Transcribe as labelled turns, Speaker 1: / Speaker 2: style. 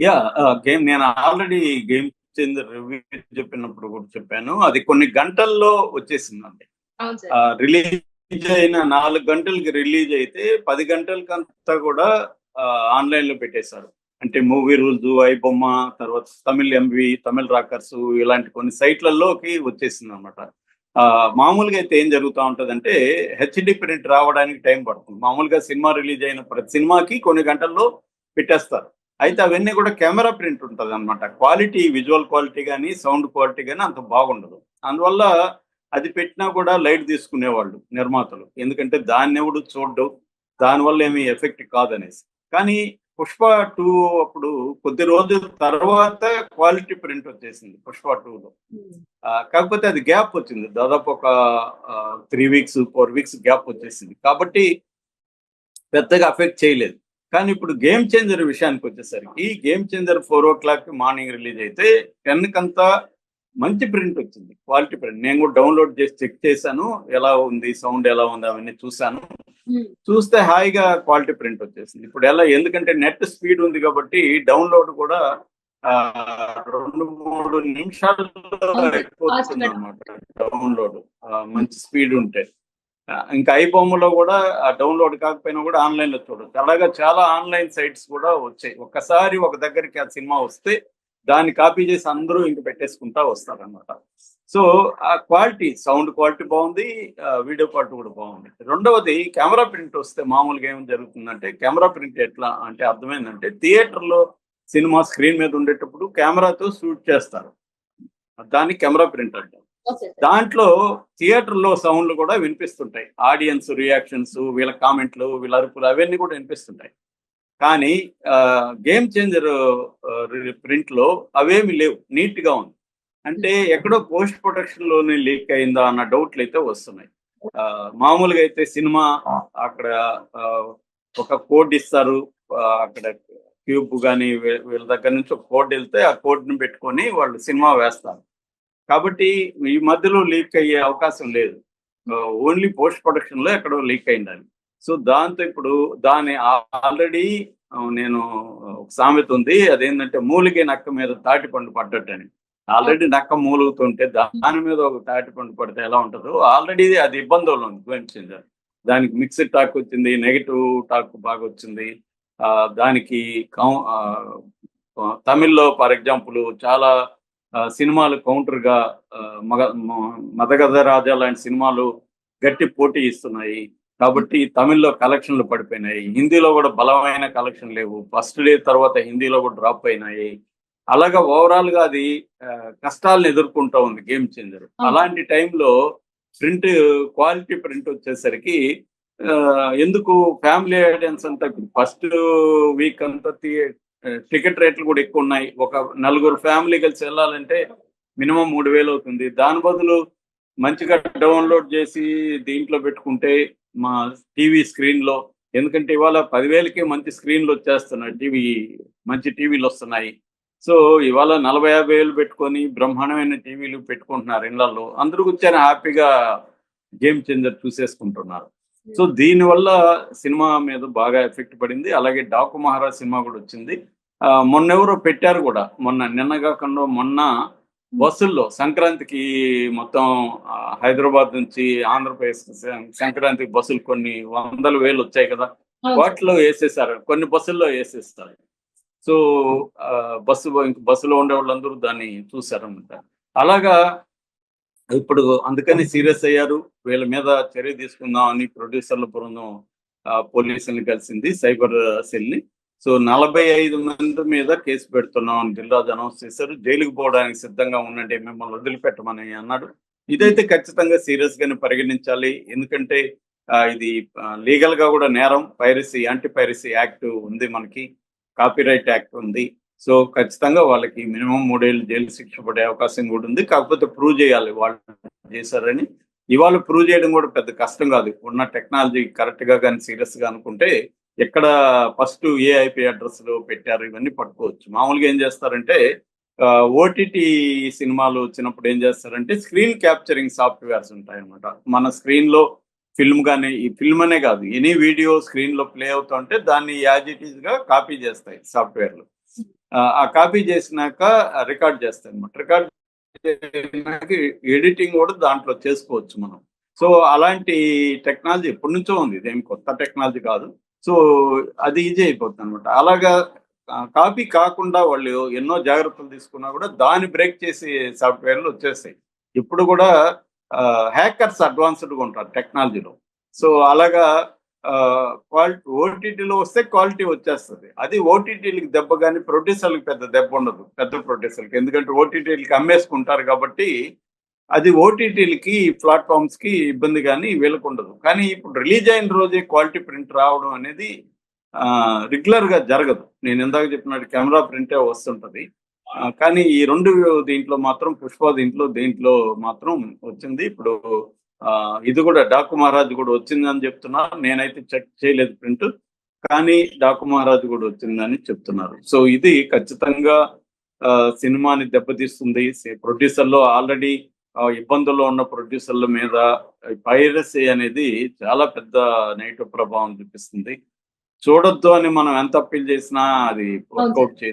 Speaker 1: Yeah game నేను already game changer review చెప్పినప్పుడు కూడా చెప్పాను. అది కొన్ని గంటల్లో వచ్చేసిందండి.
Speaker 2: అవును సార్.
Speaker 1: రిలీజ్ అయిన 4 గంటలకి రిలీజ్ అయితే 10 గంటలకంతా కూడా ఆన్‌లైన్‌లో పెట్టేశారు. అంటే మూవీ రూల్స్, ఐబొమ్మ, తర్వాత తమిళ్ ఎంవీ, తమిళ్ రాకర్స్ ఇలాంటి కొన్ని సైట్‌లలోకి వచ్చేసిందనమాట. మామూలుగా అయితే ఏం జరుగుతా ఉంటదంటే హెచ్‌డీ ప్రింట్ రావడానికి టైం పడుతుంది. మామూలుగా సినిమా రిలీజ్ అయిన ప్రతి సినిమాకి కొన్ని గంటల్లో పెట్టేస్తారు. అయితే
Speaker 2: హ్మ్.
Speaker 1: అవన్నీ కూడా కెమెరా ప్రింట్ ఉంటదనమాట. క్వాలిటీ విజువల్ క్వాలిటీ గాని, సౌండ్ క్వాలిటీ గాని అంత బాగుండదు. అందువల్ల అది పెట్టినా కూడా లైట్ తీసుకునేవాళ్ళు నిర్మాతలు. ఎందుకంటే దాన్నెవడు చూడ్డు. దానివల్ల ఏమి ఎఫెక్ట్ కాదనేసి. కానీ 'పుష్ప 2' అప్పుడు కొద్ది రోజుల తర్వాత క్వాలిటీ ప్రింట్ వచ్చేసింది 'పుష్ప 2లో'.
Speaker 2: హ్మ్.
Speaker 1: కాకపోతే అది గ్యాప్ వచ్చింది. దాదాపు ఒక 3 వీక్స్, 4 వీక్స్ గ్యాప్ వచ్చేసింది. కాబట్టి పెద్దగా అఫెక్ట్ చేయలేదు. కానీ ఇప్పుడు 'గేమ్ చేంజర్' విషయానికొచ్చేసరికి 'గేమ్ చేంజర్' 4:00 మార్నింగ్ రిలీజ్ అయితే 10 కంతా మంచి ప్రింట్ వచ్చింది. Quality print. నేను కూడా డౌన్‌లోడ్ చేసి చెక్ చేశాను. ఎలా ఉంది? సౌండ్ ఎలా ఉంది? అవన్నీ చూసాను.
Speaker 2: హ్మ్.
Speaker 1: చూస్తే హాయిగా క్వాలిటీ ప్రింట్ వచ్చేసింది. ఇప్పుడు ఎలా ఎందుకంటే నెట్ స్పీడ్ ఉంది కాబట్టి డౌన్‌లోడ్ కూడా 2, 3 నిమిషాల్లో
Speaker 2: అవును సార్. ఫాస్ట్‌గా
Speaker 1: అయిపోతుందన్నమాట డౌన్‌లోడ్. మంచి స్పీడ్ ఉంటే. ఇంకా ఐబొమ్మలో కూడా డౌన్‌లోడ్ కాకపోయినా కూడా ఆన్‌లైన్‌లో చూడొచ్చు. అలాగా చాలా ఆన్‌లైన్ సైట్స్ కూడా వచ్చాయి. ఒక్కసారి ఒక దగ్గరికి ఆ సినిమా వస్తే దాన్ని కాపీ చేసి అందరూ ఇంక పెట్టేసుకుంటా వస్తారనమాట. సో, ఆ క్వాలిటీ సౌండ్ క్వాలిటీ బావుంది. వీడియో క్వాలిటీ కూడా బావుంది. రెండవది కెమెరా ప్రింట్ వస్తే మామూలుగా ఏం జరుగుతుందంటే కెమెరా ప్రింట్ ఎట్లా అంటే అర్థమైందంటే థియేటర్‌లో సినిమా స్క్రీన్ మీద ఉండేటప్పుడు కెమెరాతో షూట్ చేస్తారు. దాన్ని కెమెరా ప్రింట్ అంటారు.
Speaker 2: Okay sir.
Speaker 1: దాంట్లో థియేటర్‌లో సౌండ్‌లు కూడా వినిపిస్తుంటాయి. ఆడియన్స్ రియాక్షన్స్, వీళ్ళ కామెంట్‌లు, వీళ్ళ అరుపులు అవన్నీ కూడా వినిపిస్తుంటాయి. కానీ గేమ్ చేంజర్ ప్రింట్‌లో అవేమి లేవు. నీట్‌గా ఉంది.
Speaker 2: హ్మ్.
Speaker 1: అంటే ఎక్కడో పోస్ట్ ప్రొడక్షన్‌లోనే లీక్ అయిందా అన్న డౌట్‌లయితే వస్తున్నాయి. మామూలుగా అయితే సినిమా అక్కడ ఆహ్, ఒక కోడ్ ఇస్తారు. అక్కడ క్యూబ్ గాని వీళ్ళ దగ్గర నుంచి ఒక కోడ్ ఎళ్తే ఆ కోడ్‌ని పెట్టుకొని వాళ్ళు సినిమా వేస్తారు. కాబట్టి ఈ మధ్యలో లీక్ అయ్యే అవకాశం లేదు. ఓన్లీ పోస్ట్ ప్రొడక్షన్‌లో ఎక్కడో లీక్ అయిందని. సో, దాంతో ఇప్పుడు దాన్ని ఆల్రెడీ నేను ఒక సామెత ఉంది. అదేంటంటే మూలిగే నక్క మీద తాటిపండు పడ్డట్టని. Already
Speaker 2: okay.
Speaker 1: నక్క మూలుగుతుంటే
Speaker 2: హ్మ్.
Speaker 1: దాని మీద ఒక తాటిపండు పడితే ఎలా ఉంటదో ఆల్రెడీ అది ఇబ్బందుల్లో ఉంది గేమ్ చేంజర్. దానికి మిక్స్డ్ టాక్ వచ్చింది. నెగెటివ్ టాక్ బాగొచ్చింది. దానికి కౌ ఆహ్, తమిళ్‌లో ఫర్ ఎగ్జాంపుల్ చాలా సినిమాలు కౌంటర్‌గా మగ మ 'మదగధరాజా' లాంటి సినిమాలు గట్టి పోటీ ఇస్తున్నాయి.
Speaker 2: హ్మ్.
Speaker 1: కాబట్టి తమిళ్‌లో కలెక్షన్‌లు పడిపోయినాయి. హిందీలో గూడా బలమైన కలెక్షన్ లేవు. ఫస్ట్ డే తర్వాత హిందీలో గూడా డ్రాప్ అయినాయి. అలాగా ఓవరాల్‌గా అది కష్టాలను ఎదుర్కొంటా ఉంది 'గేమ్ చేంజర్.'
Speaker 2: అవును సార్.
Speaker 1: అలాంటి టైంలో ప్రింట్ క్వాలిటీ ప్రింట్ వచ్చేసరికి ఎందుకు ఫ్యామిలీ ఆడియన్స్ అంతా ఇప్పుడు ఫస్ట్ వీక్ అంతా టికెట్ రేట్లు గూడా ఎక్కువున్నాయి. ఒక నలుగురు ఫ్యామిలీ కలిసి ఎళ్ళాలంటే మినిమమ్ 3000 అవుతుంది. దాని బదులు మంచిగా డౌన్‌లోడ్ జేసి దీంట్లో పెట్టుకుంటే మా టీవీ స్క్రీన్‌లో ఎందుకంటే ఇవాళ 10,000కే మంచి స్క్రీన్‌లొచ్చేస్తున్నాయి. మంచి టీవీలొస్తున్నాయి. సో, ఇవాళ 40, 50,000 పెట్టుకొని బ్రహ్మాండమైన టీవీలు పెట్టుకుంటున్నారు ఇళ్ళల్లో. అందరూ కూర్చొని హ్యాపీగా గేమ్ చేంజర్ చూసేసుకుంటున్నారు. సో,
Speaker 2: హ్మ్.
Speaker 1: దీనివల్ల సినిమా మీద బాగా ఎఫెక్ట్ పడింది. అలాగే 'డాకు మహారాజ్' సినిమా గూడా వచ్చింది. మొన్నెవరో పెట్టారు గూడా. నిన్న గాకుండా మొన్న
Speaker 2: హ్మ్.
Speaker 1: బస్సుల్లో సంక్రాంతికి మొత్తం హైదరాబాద్ నుంచి ఆంధ్రప్రదేశ్‌కి సంక్రాంతికి బస్సులు కొన్ని వందల వేలొచ్చాయి కదా!
Speaker 2: అవును సార్.
Speaker 1: వాటిలో యేసేసారు. కొన్ని బస్సుల్లో యేసేస్తారు. సో, ఇంక బస్సులో ఉండేవాళ్ళందరూ దాన్ని చూసారన్నమాట. అలాగా ఇప్పుడు అందుకని సీరియస్ అయ్యారు. వీళ్ళ మీద చర్య తీసుకుందాం అని ప్రొడ్యూసర్ల బృందం పోలీసుల్ని కలిసింది. సైబర్ సెల్‌ని. సో, 45 మంది మీద కేసు పెడుతున్నాం అని దిల్‌రాజు అనౌన్స్ చేశారు. జైలుకి పోవడానికి సిద్ధంగా ఉండండి. మిమ్మల్ని వదిలిపెట్టమని అన్నాడు.
Speaker 2: హ్మ్.
Speaker 1: ఇదైతే ఖచ్చితంగా సీరియస్‌గానే పరిగణించాలి. ఎందుకంటే ఇది లీగల్‌గా కూడా నేరం. యాంటీ పైరసీ యాక్ట్ ఉంది మనకి. కాపీరైట్ యాక్ట్ ఉంది. సో, ఖచ్చితంగా వాళ్ళకి మినిమమ్ 3 ఏళ్ళు జైలు శిక్ష పడే అవకాశం కూడా ఉంది. కాకపోతే ప్రూవ్ చేయాలి వాళ్ళు చేశారని. ఇవాళ ప్రూవ్ చేయడం కూడా పెద్ద కష్టం కాదు. ఉన్న టెక్నాలజీ కరెక్ట్‌గా గాని, సీరియస్‌గా అనుకుంటే ఎక్కడ ఫస్ట్ ఏ ఐపీ అడ్రెస్‌లు పెట్టారు ఇవన్నీ పట్టుకోవచ్చు. మామూలుగా ఏం చేస్తారంటే ఓటీటీ సినిమాలు వచ్చినప్పుడు ఏం చేస్తారంటే స్క్రీన్ క్యాప్చరింగ్ సాఫ్ట్‌వేర్స్ ఉంటాయన్నమాట. మన స్క్రీన్‌లో ఫిల్మ్ గాని, ఈ ఫిల్మ్ అనే కాదు ఎనీ వీడియో స్క్రీన్‌లో ప్లే అవుతుంటే దాన్ని యాజ్ ఇట్ ఈస్‌గా కాపీ చేస్తాయి సాఫ్ట్‌వేర్‌లు. ఆ కాపీ చేసినాక రికార్డ్ చేస్తాయి అనమాట. రికార్డ్ చేసినాక ఎడిటింగ్ కూడా దాంట్లో చేసుకోవచ్చు మనం. సో అలాంటి టెక్నాలజీ ఎప్పటి నుంచో ఉంది, ఇదేం కొత్త టెక్నాలజీ కాదు. సో అది ఈజీ అయిపోతుంది అనమాట. అలాగా కాపీ కాకుండా వాళ్ళు ఎన్నో జాగ్రత్తలు తీసుకున్నా కూడా దాన్ని బ్రేక్ చేసే సాఫ్ట్వేర్లు వచ్చేస్తాయి. ఇప్పుడు కూడా హ్యాకర్స్ అడ్వాన్స్డ్గా ఉంటారు టెక్నాలజీలో. సో అలాగా క్వాలిటీ ఓటీటీలో వస్తే క్వాలిటీ వచ్చేస్తుంది. అది ఓటీటీలకు దెబ్బ, కానీ ప్రొడ్యూసర్లకు పెద్ద దెబ్బ ఉండదు, పెద్ద ప్రొడ్యూసర్కి. ఎందుకంటే ఓటీటీలకి అమ్మేసుకుంటారు కాబట్టి అది ఓటీటీలకి ప్లాట్ఫామ్స్ కి ఇబ్బంది, కానీ వీళ్ళకు ఉండదు. కానీ ఇప్పుడు రిలీజ్ అయిన రోజే క్వాలిటీ ప్రింట్ రావడం అనేది రెగ్యులర్ గా జరగదు. నేను ఇందాక చెప్పినట్టు కెమెరా ప్రింటే వస్తుంటది. కానీ ఈ రెండు దీంట్లో మాత్రం పుష్ప దీంట్లో మాత్రం వచ్చింది. ఇప్పుడు ఇది కూడా డాకు మహారాజ్ కూడా వచ్చిందని చెప్తున్నారు. నేనైతే చెక్ చేయలేదు ప్రింట్, కానీ డాకు మహారాజ్ కూడా వచ్చిందని చెప్తున్నారు. సో ఇది ఖచ్చితంగా సినిమాని దెబ్బతీస్తుంది. ప్రొడ్యూసర్లో ఆల్రెడీ ఇబ్బందుల్లో ఉన్న ప్రొడ్యూసర్ల మీద పైరసీ అనేది చాలా పెద్ద నెగిటివ్ ప్రభావం చూపిస్తుంది. చూడొద్దు అని మనం ఎంత అప్పీల్ చేసినా అది వర్కౌట్ చేయదు.